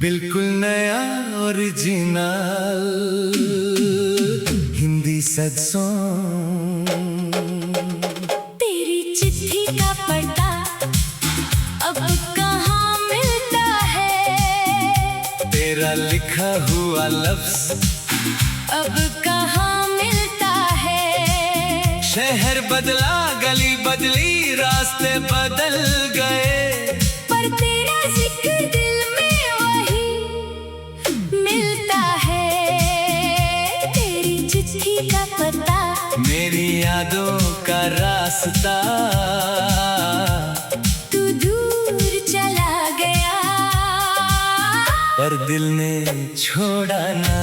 बिल्कुल नया original Hindi sad song. तेरी चिट्ठी का पता अब कहाँ मिलता है, तेरा लिखा हुआ लफ्ज अब कहाँ मिलता है। शहर बदला, गली बदली, रास्ते बदल गए, पर तेरा जिक्र दिल में वही मिलता है। तेरी चिट्ठी का पता, मेरी यादों का रास्ता, तू दूर चला गया पर दिल ने छोड़ा ना।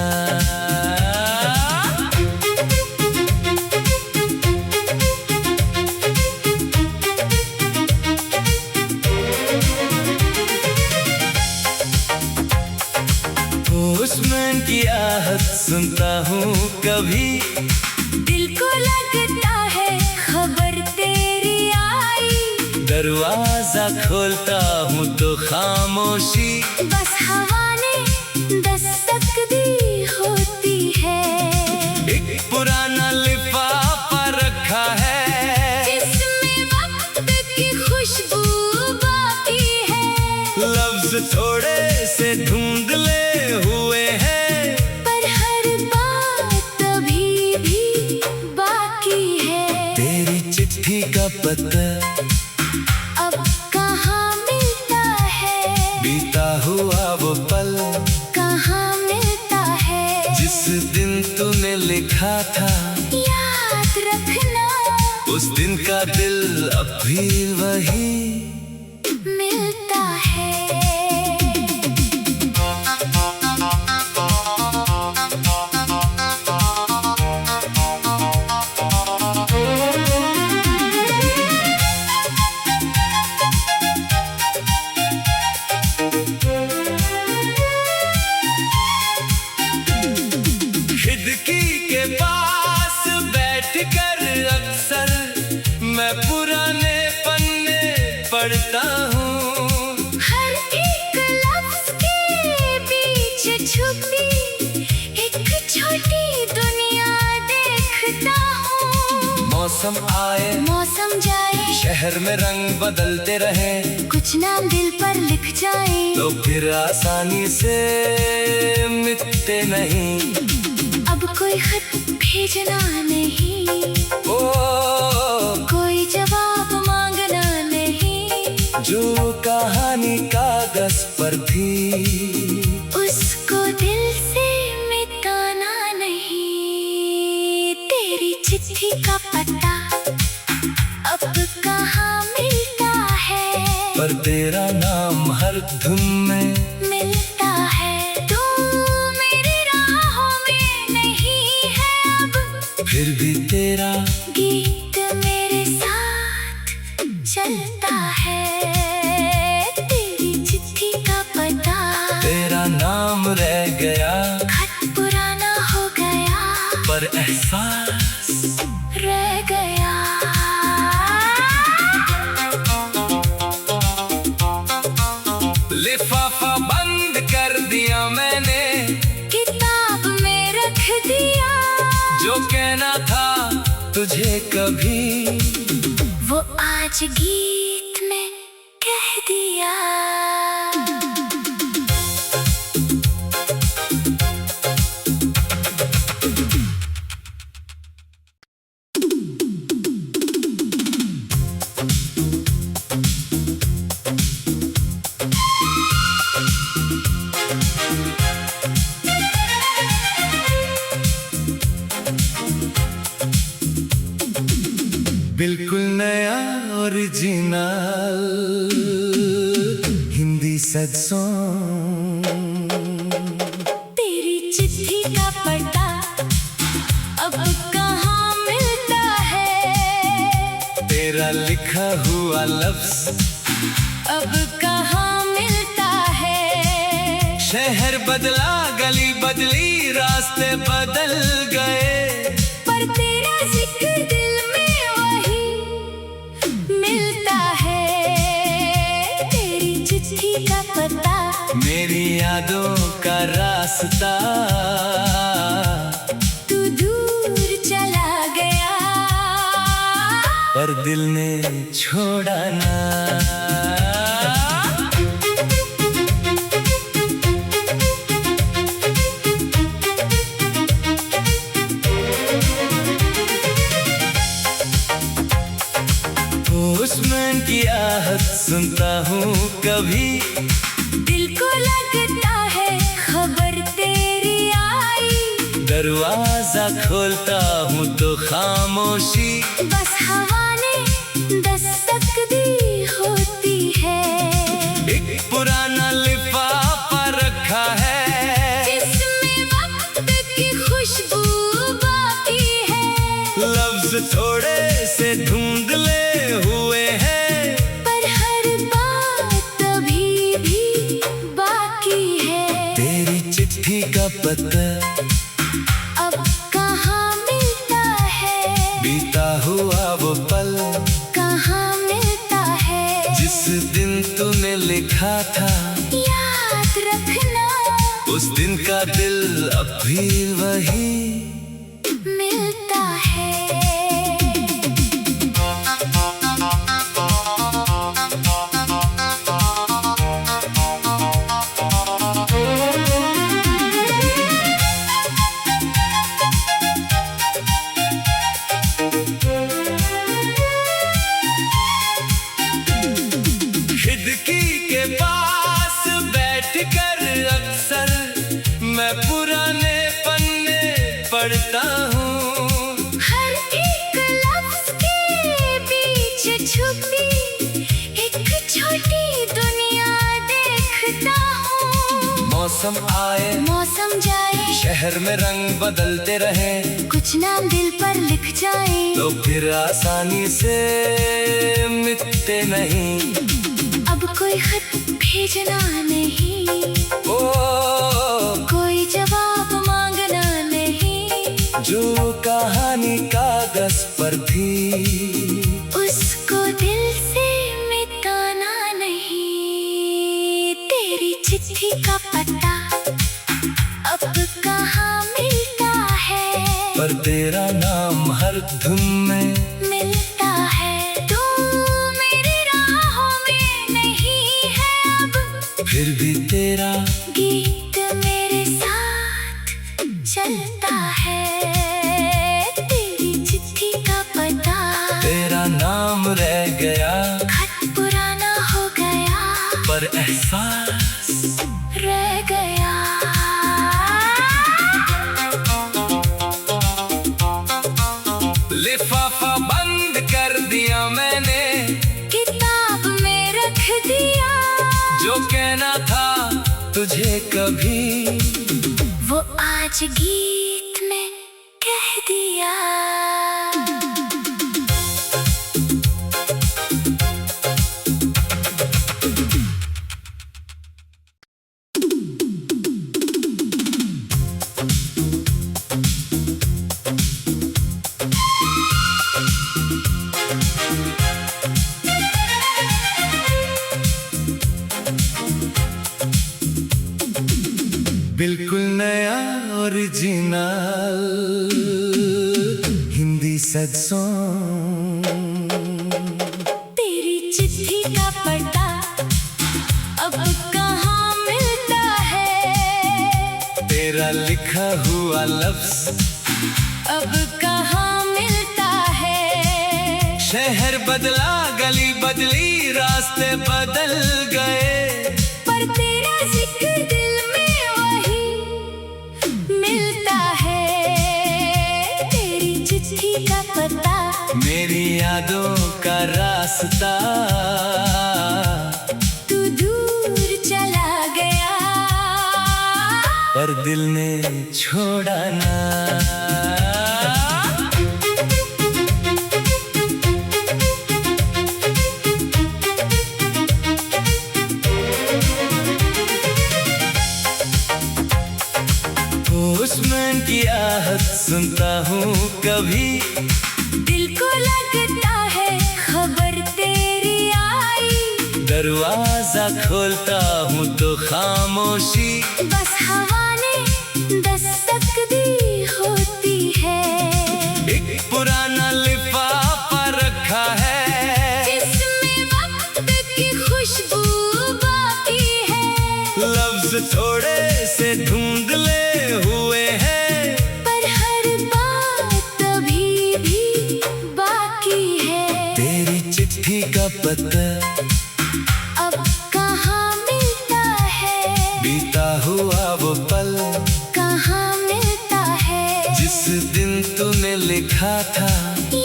पोस्टमैन की आहट सुनता हूँ कभी, दिल को लगता है खबर तेरी आई। दरवाजा खोलता हूँ तो खामोशी, बस हवा ने दस्तक दी होती है। एक पुराना लिफाफा रखा है, इसमें वक्त की खुशबू बाकी है। लफ्ज थोड़े से धुंधले हुए हैं, पर हर बात अभी भी बाकी है। तेरी चिट्ठी का पता अब कहाँ मिलता है, बीता हुआ वो पल कहाँ मिलता है। जिस दिन तूने लिखा था, याद रखना उस दिन का दिल अब भी वही मिलता है। खिड़की के पास बैठकर अक्सर मैं पुराने पन्ने पढ़ता हूँ। हर एक लफ्ज के बीच छुपी एक छोटी दुनिया देखता हूँ। मौसम आए मौसम जाए, शहर में रंग बदलते रहे, कुछ नाम दिल पर लिख जाए, तो फिर आसानी से मिटते नहीं। अब कोई खत भेजना नहीं, ओ कोई जवाब मांगना नहीं। जो कहानी कागज पर थी, उसको दिल से मिटाना नहीं। तेरी चिट्ठी का पता अब कहाँ मिलता है, पर तेरा नाम हर धुन में मिलता है। तू मेरी राहों में नहीं है अब, फिर भी तेरा गीत मेरे साथ चलता है। तेरी चिट्ठी का पता, तेरा नाम रह गया, खत पुराना हो गया, पर एहसास रह गया। लिफाफा बंद कर दिया मैंने, किताब में रख दिया, जो कहना था तुझे कभी, वो आज गीत में कह दिया। बिल्कुल नया ओरिजिनल हिंदी सैड सॉन्ग। तेरी चिट्ठी का पता अब कहाँ मिलता है, तेरा लिखा हुआ लफ्ज अब कहाँ मिलता है। बदला, गली बदली, रास्ते बदल गए, पर तेरा जिक्र दिल में वही मिलता है। तेरी चिट्ठी का पता, मेरी यादों का रास्ता, तू दूर चला गया, पर दिल ने छोड़ा ना। पोस्टमैन की आहट सुनता हूँ कभी, दिल को लगता है खबर तेरी आई। दरवाजा खोलता हूँ तो खामोशी, बस हवा ने दस्तक दी होती है। एक पुराना लिफाफा रखा है, इसमें वक्त की खुशबू बाकी है। लफ्ज थोड़े से धुंधले हुए हैं, पर हर बात अभी भी बाकी है। तेरी चिट्ठी का पता अब कहाँ मिलता है, बीता हुआ वो पल, कहाँ मिलता है। जिस दिन तूने लिखा था, याद रखना, उस दिन का दिल अब भी वही मिलता है। खिड़की के पास बैठकर अक्सर मैं पुराने पन्ने पढ़ता हूँ, हर एक लफ्ज के बीच छुपी एक छोटी दुनिया देखता हूँ। मौसम आए मौसम जाए, शहर में रंग बदलते रहे, कुछ नाम दिल पर लिख जाए, तो फिर आसानी से मिटते नहीं। अब कोई खत भेजना नहीं, ओ कोई जवाब मांगना नहीं। जो कहानी कागज पर थी, उसको दिल से मिटाना नहीं। तेरी चिट्ठी का पता अब कहाँ मिलता है, पर तेरा नाम हर धुन में मिलता है। तू मेरी राहों में नहीं है अब, फिर भी तेरा गीत मेरे साथ चलता है। तेरी चिट्ठी का पता, तेरा नाम रह गया, खत पुराना हो गया, पर एहसास रह गया। लिफाफा बंद कर दिया मैंने, किताब में रख दिया, जो कहना था तुझे कभी, वो आज गीत में कह दिया। बिल्कुल नया ओरिजिनल हिंदी सैड सॉन्ग। तेरी चिट्ठी का पता अब कहाँ मिलता है, तेरा लिखा हुआ लफ्ज अब कहाँ मिलता है। शहर बदला, गली बदली, रास्ते बदल गए, पर तेरा जिक्र दिल में वही मिलता है। तेरी चिट्ठी का पता, मेरी यादों का रास्ता, तू दूर चला गया, पर दिल ने छोड़ा ना। की आहट सुनता हूँ कभी, दिल को लगता है खबर तेरी आई। दरवाजा खोलता हूँ तो खामोशी, बस हवा ने दस्तक दी होती है। एक पुराना लिफाफा रखा है, इसमें वक्त की खुशबू बाकी है। लफ्ज थोड़े से धुंधले हुए हैं, पर हर बात अभी भी बाकी है। तेरी चिट्ठी का पता अब कहाँ मिलता है, बीता हुआ वो पल कहाँ मिलता है। जिस दिन तूने लिखा था,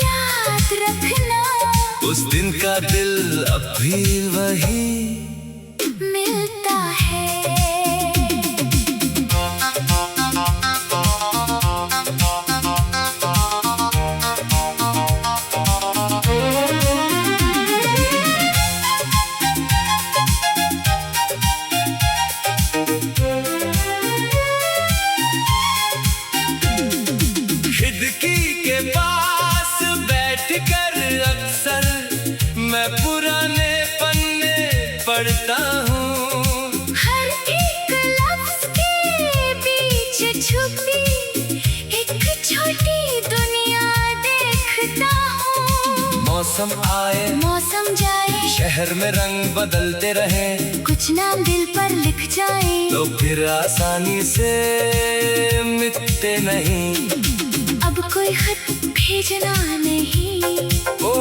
याद रखना उस दिन का दिल अब भी वही मिलता है। खिड़की के पास बैठकर अक्सर मैं पुराने पन्ने पढ़ता हूँ। हर एक लफ्ज के बीच छुपी एक छोटी दुनिया देखता हूँ। मौसम आए मौसम जाए, शहर में रंग बदलते रहे, कुछ नाम दिल पर लिख जाए तो फिर आसानी से मिटते नहीं। अब कोई खत भेजना नहीं, ओ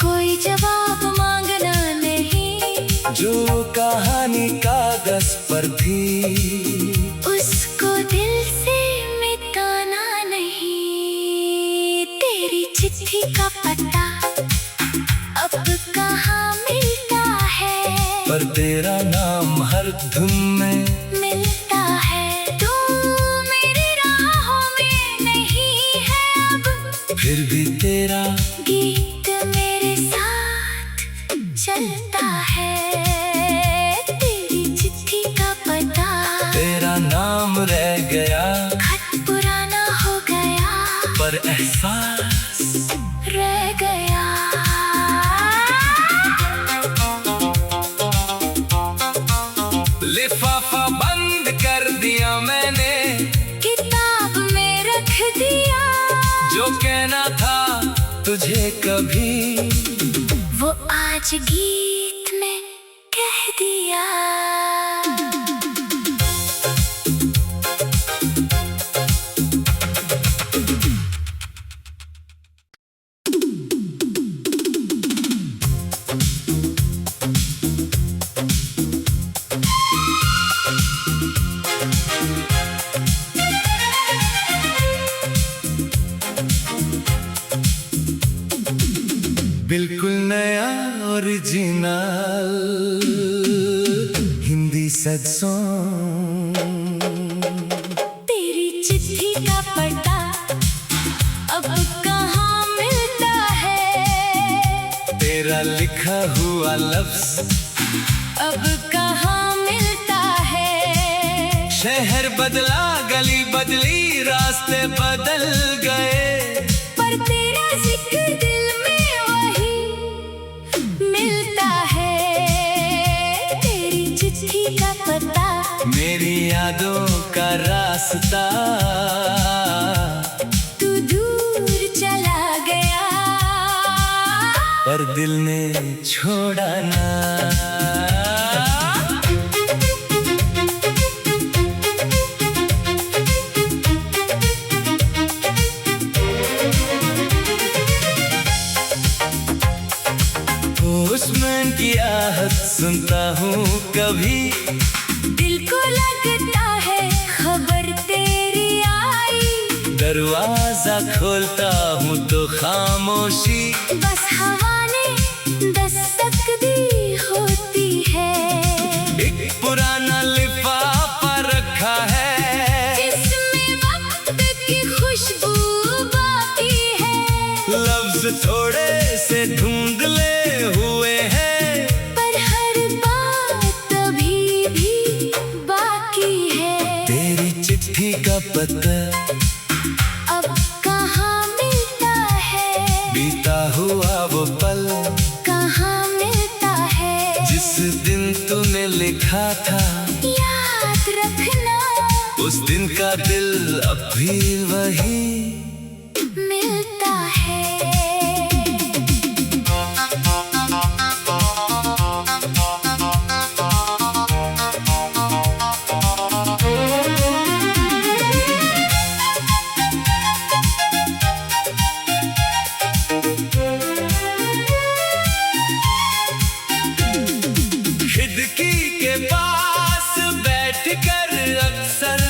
कोई जवाब मांगना नहीं। जो कहानी कागज पर थी, उसको दिल से मिटाना नहीं। तेरी चिट्ठी का पता अब कहाँ मिलता है, पर तेरा नाम हर धुन में मिलता है। तू मेरी राहों में नहीं है अब, फिर भी तेरा गीत मेरे साथ चलता है। तेरी चिट्ठी का पता, तेरा नाम रह गया, खत पुराना हो गया, पर एहसास रह गया। लिफाफा बंद कर दिया मैंने, किताब में रख दिया, जो कहना था तुझे कभी, वो आज गीत में कह दिया। बिल्कुल नया ओरिजिनल हिंदी सैड सॉन्ग। तेरी चिट्ठी का पता अब कहाँ मिलता है, तेरा लिखा हुआ लफ्ज अब कहाँ मिलता है। शहर बदला, गली बदली, रास्ते बदल गए, पर तेरा जिक्र दिल में वही मिलता है। तेरी चिट्ठी का पता, मेरी यादों का रास्ता, तू दूर चला गया, पर दिल ने छोड़ा ना। पोस्टमैन की आहट सुनता हूँ कभी, दिल को लगता है खबर तेरी आई। दरवाजा खोलता हूँ तो खामोशी, बस हवा ने दस्तक दी होती है। एक पुराना लिफाफा रखा है, इसमें वक्त की खुशबू बाकी है। लफ्ज थोड़े से धुंधले हुए हैं, पर हर बात अभी भी बाकी है। तेरी चिट्ठी का पता अब कहाँ मिलता है, बीता हुआ वो पल कहाँ मिलता है। जिस दिन तूने लिखा था याद रखना, उस दिन का दिल अब भी वही मिलता है। खिड़की के पास बैठकर अक्सर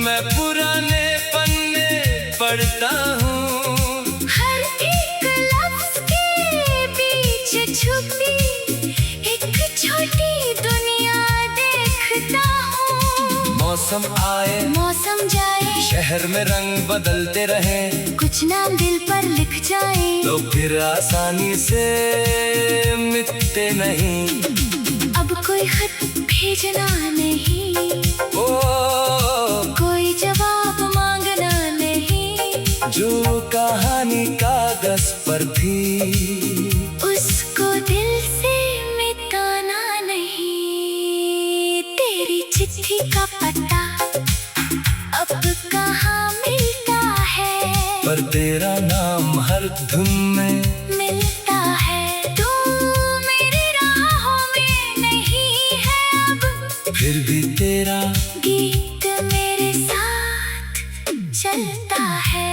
मैं पुराने पन्ने पढ़ता हूँ। हर एक लफ्ज के बीच छुपी एक छोटी दुनिया देखता हूँ। मौसम आए मौसम जाए, शहर में रंग बदलते रहे, कुछ नाम दिल पर लिख जाए, तो फिर आसानी से मिटते नहीं। अब कोई खत भेजना नहीं, ओ कोई जवाब मांगना नहीं। जो कहानी कागज पर थी उसको दिल से मिटाना नहीं। तेरी चिट्ठी का पता अब कहाँ मिलता है, पर तेरा नाम हर धुन में मिलता है। तू मेरी राहों में नहीं है अब, फिर भी तेरा गीत मेरे साथ चलता है।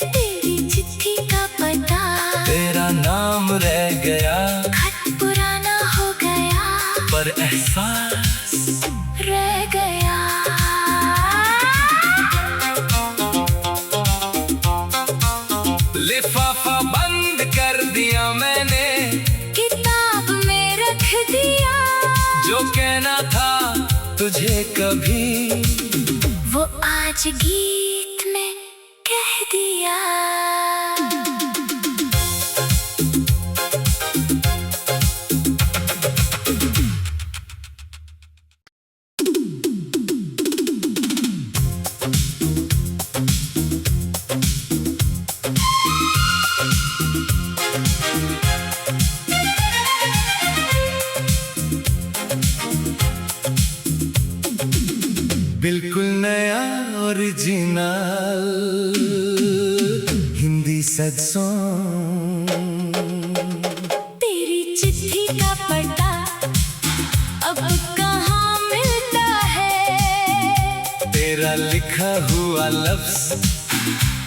तेरी चिट्ठी का पता, तेरा नाम रह गया, खत पुराना हो गया, पर एहसास रह गया। लिफाफा बंद कर दिया मैंने, किताब में रख दिया, जो कहना था तुझे कभी वो आज गीत में कह दिया। बिल्कुल नया ओरिजिनल हिंदी सैड सॉन्ग। तेरी चिट्ठी का पता अब कहाँ मिलता है, तेरा लिखा हुआ लफ्ज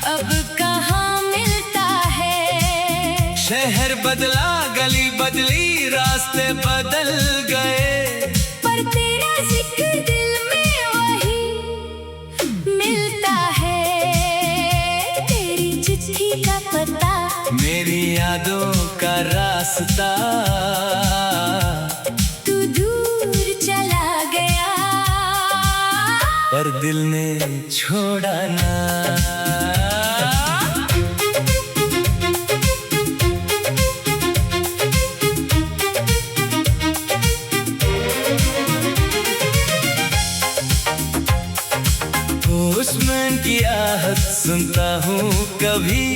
अब कहाँ मिलता है। शहर बदला, गली बदली, रास्ते बदल गए, पर तेरा जिक्र दिल में वही मिलता है। तेरी चिट्ठी का पता, मेरी यादों का रास्ता, तू दूर चला गया, पर दिल ने छोड़ा ना। पोस्टमैन की आहट सुनता हूँ कभी,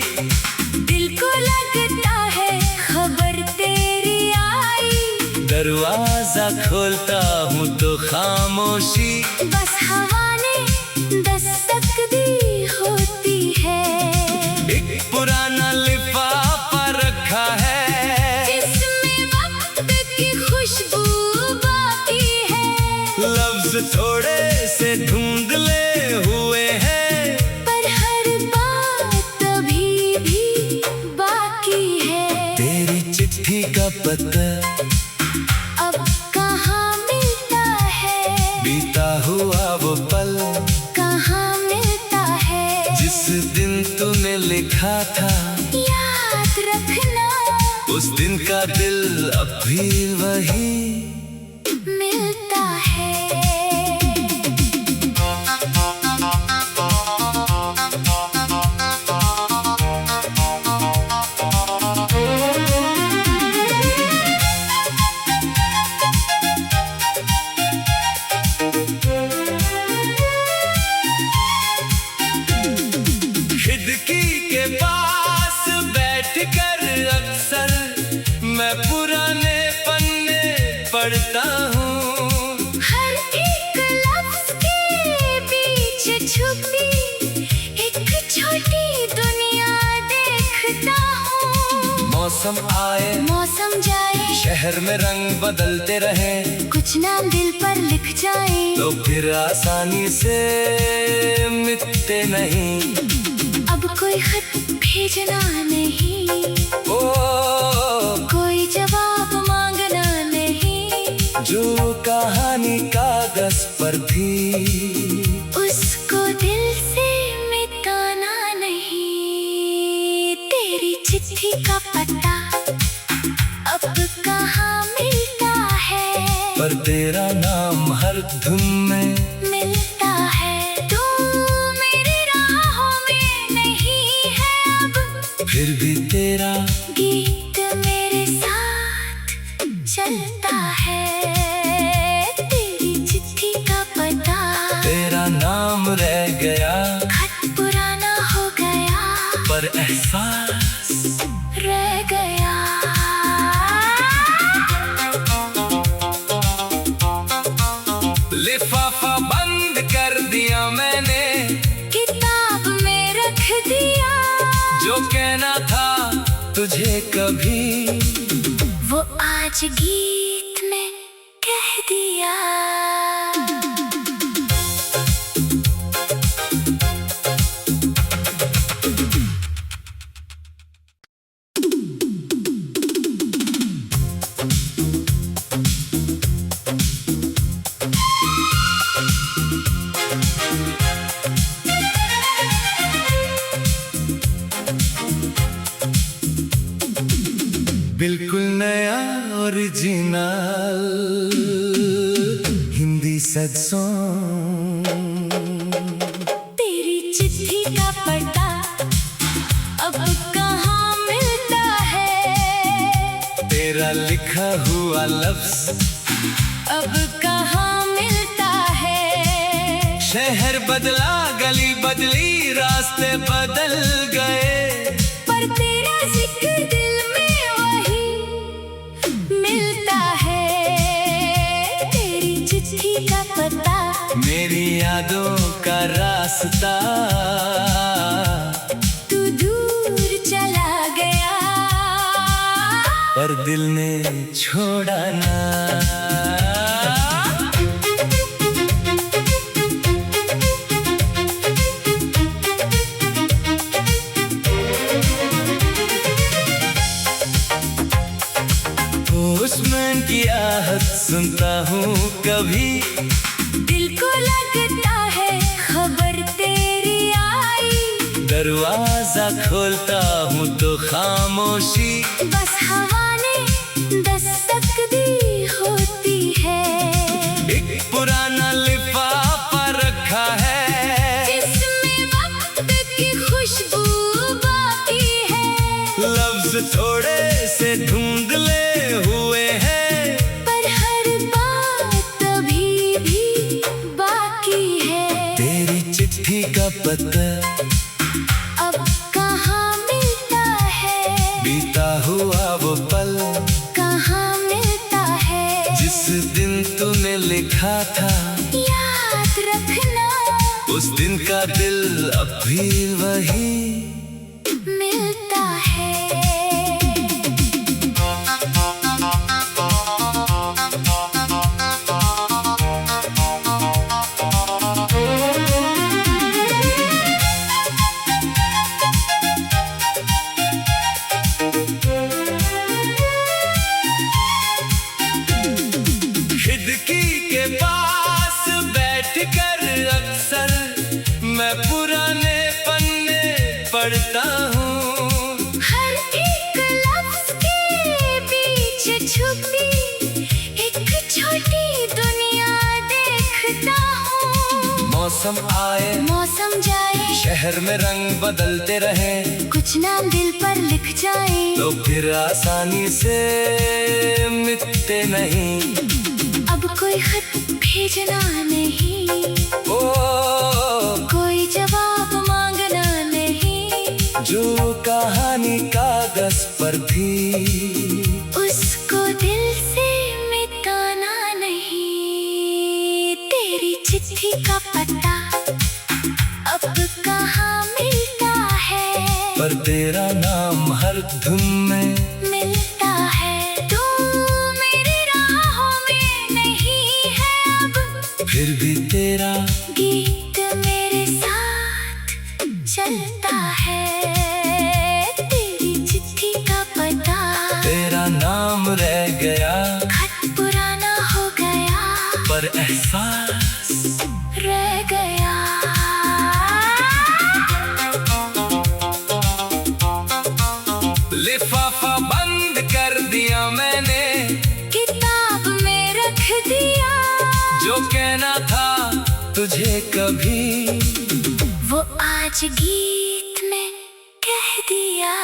दिल को लगता है खबर तेरी आई। दरवाजा खोलता हूँ तो खामोशी, बस हवा ने दस्तक दी होती है। एक पुराना लिफाफा रखा है, इसमें वक्त की खुशबू बाकी है। लफ्ज थोड़े से धुंधले हुए हैं, पर हर बात अभी भी बाकी है। तेरी चिट्ठी का पता अब कहाँ मिलता है, बीता हुआ वो पल कहाँ मिलता है। जिस दिन तूने लिखा था, याद रखना, उस दिन का दिल अब भी वही मिलता है। करता हूँ। हर एक लफ्ज के बीच छुपी एक छोटी दुनिया देखता हूँ। मौसम आए मौसम जाए, शहर में रंग बदलते रहे, कुछ नाम दिल पर लिख जाए तो फिर आसानी से मिटते नहीं। अब कोई खत भेजना नहीं, ओ कोई जवाब मांगना नहीं। जो कहानी कागज पर थी, उसको दिल से मिटाना नहीं। तेरी चिट्ठी का पता अब कहाँ मिलता है, पर तेरा नाम हर धुन में मिलता है। तू मेरी राहों में नहीं है अब, फिर भी तेरा गीत मेरे साथ चलता है। तेरी चिट्ठी का पता, तेरा नाम रह गया, खत पुराना हो गया, पर एहसास रह गया। लिफाफा बंद कर दिया मैंने, किताब में रख दिया, जो कहना था तुझे कभी, वो आज गीत में कह दिया। बिल्कुल नया ओरिजिनल हिंदी सैड सॉन्ग। तेरी चिट्ठी का पता अब कहाँ मिलता है, तेरा लिखा हुआ लफ्ज अब कहाँ मिलता है। शहर बदला, गली बदली, रास्ते बदल गए, पर तेरा जिक्र दिल में वही मिलता है। तेरी चिट्ठी का पता, मेरी यादों का रास्ता, तू दूर चला गया, पर दिल ने छोड़ा ना। पोस्टमैन की आहट सुनता हूँ कभी, दिल को लगता है खबर तेरी आई। दरवाजा खोलता हूँ तो खामोशी, बस हवा ने दस्तक दी होती है। एक पुराना लिफाफा रखा है, इसमें वक्त की खुशबू बाकी है। लफ्ज थोड़े से धुंधले हुए हैं, पर हर बात अभी भी बाकी है। तेरी चिट्ठी का पता अब कहाँ मिलता है, बीता हुआ वो पल, कहाँ मिलता है। जिस दिन तूने लिखा था, याद रखना उस दिन का दिल अब भी वही मिलता है। खिड़की के पास बैठकर अक्सर मैं पुराने पन्ने पढ़ता हूँ। हर एक लफ्ज के बीच छुपी एक छोटी दुनिया देखता हूँ। मौसम आए मौसम जाए, शहर में रंग बदलते रहे, कुछ नाम दिल पर लिख जाए, तो फिर आसानी से मिटते नहीं। अब कोई खत भेजना नहीं, ओ कोई जवाब मांगना नहीं। जो कहानी कागज पर थी, उसको दिल से मिटाना का पता अब कहाँ मिलता है, पर तेरा नाम हर धुन में मिलता है। तू मेरी राहों में नहीं है अब, फिर भी तेरा गीत मेरे साथ चलता है। तेरी चिट्ठी का पता, तेरा नाम रह गया, खत पुराना हो गया, पर एहसास रह गया। लिफाफा बंद कर दिया मैंने, किताब में रख दिया, जो कहना था तुझे कभी वो आज गीत में कह दिया।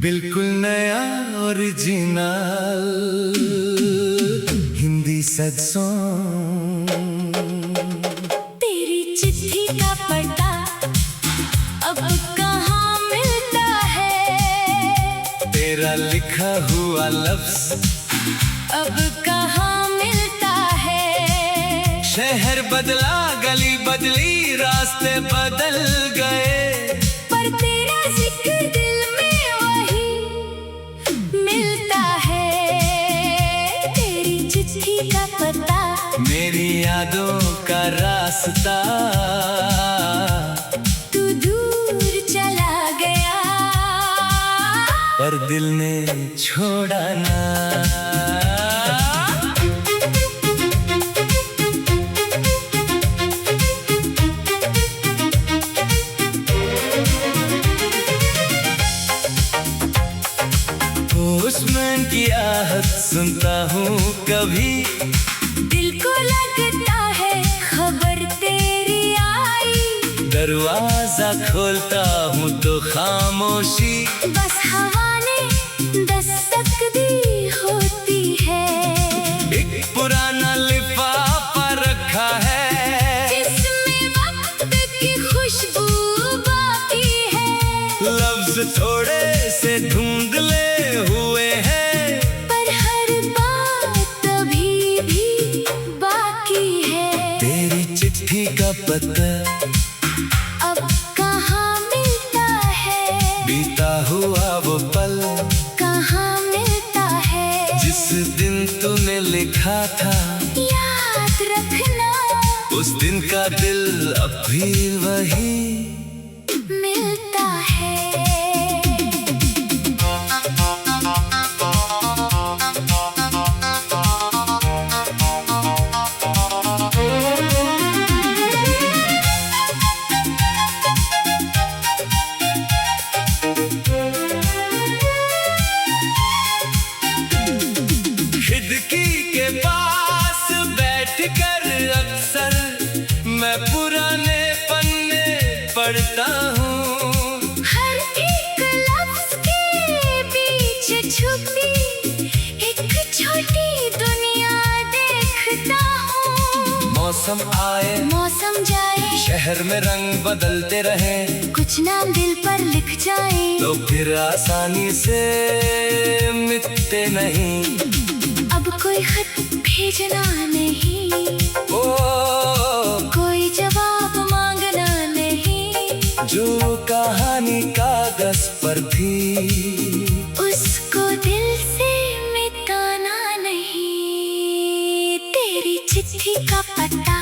बिल्कुल नया ओरिजिनल हिंदी सैड सॉन्ग। तेरी चिट्ठी का पता अब कहाँ मिलता है, तेरा लिखा हुआ लफ्ज अब कहाँ मिलता है। शहर बदला, गली बदली, रास्ते बदल गए, पर तेरा जिक्र दिल में वही मिलता है। तेरी चिट्ठी का पता, मेरी यादों का रास्ता, तू दूर चला गया, पर दिल ने छोड़ा ना। पोस्टमैन की आहट सुनता हूँ कभी, दिल को लगता है खबर तेरी आई। दरवाजा खोलता हूँ तो खामोशी, बस हवा ने दस्तक दी होती है। एक पुराना लिफाफा रखा है, इसमें वक्त की खुशबू बाकी है। लफ्ज थोड़े से धुंधले हुए हैं, पर हर बात अभी भी बाकी है। तेरी चिट्ठी का पता अब कहाँ मिलता है, बीता हुआ वो पल, कहाँ मिलता है। जिस दिन तूने लिखा था याद रखना, उस दिन का दिल अब भी वही मिलता है। खिड़की के पास बैठकर अक्सर मैं पुराने पन्ने पढ़ता हूँ, हर एक लफ्ज के बीच छुपी एक छोटी दुनिया देखता हूँ। मौसम आए मौसम जाए, शहर में रंग बदलते रहे, कुछ नाम दिल पर लिख जाए, तो फिर आसानी से मिटते नहीं। अब कोई खत भेजना नहीं, ओ कोई जवाब मांगना नहीं, जो कहानी कागज पर थी उसको दिल से मिटाना नहीं। तेरी चिट्ठी का पता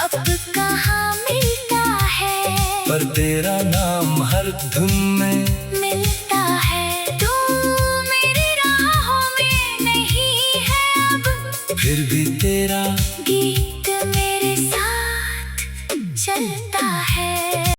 अब कहाँ मिलता है, पर तेरा नाम हर धुन में मिलता है। तू मेरी राहों में नहीं है अब, फिर भी तेरा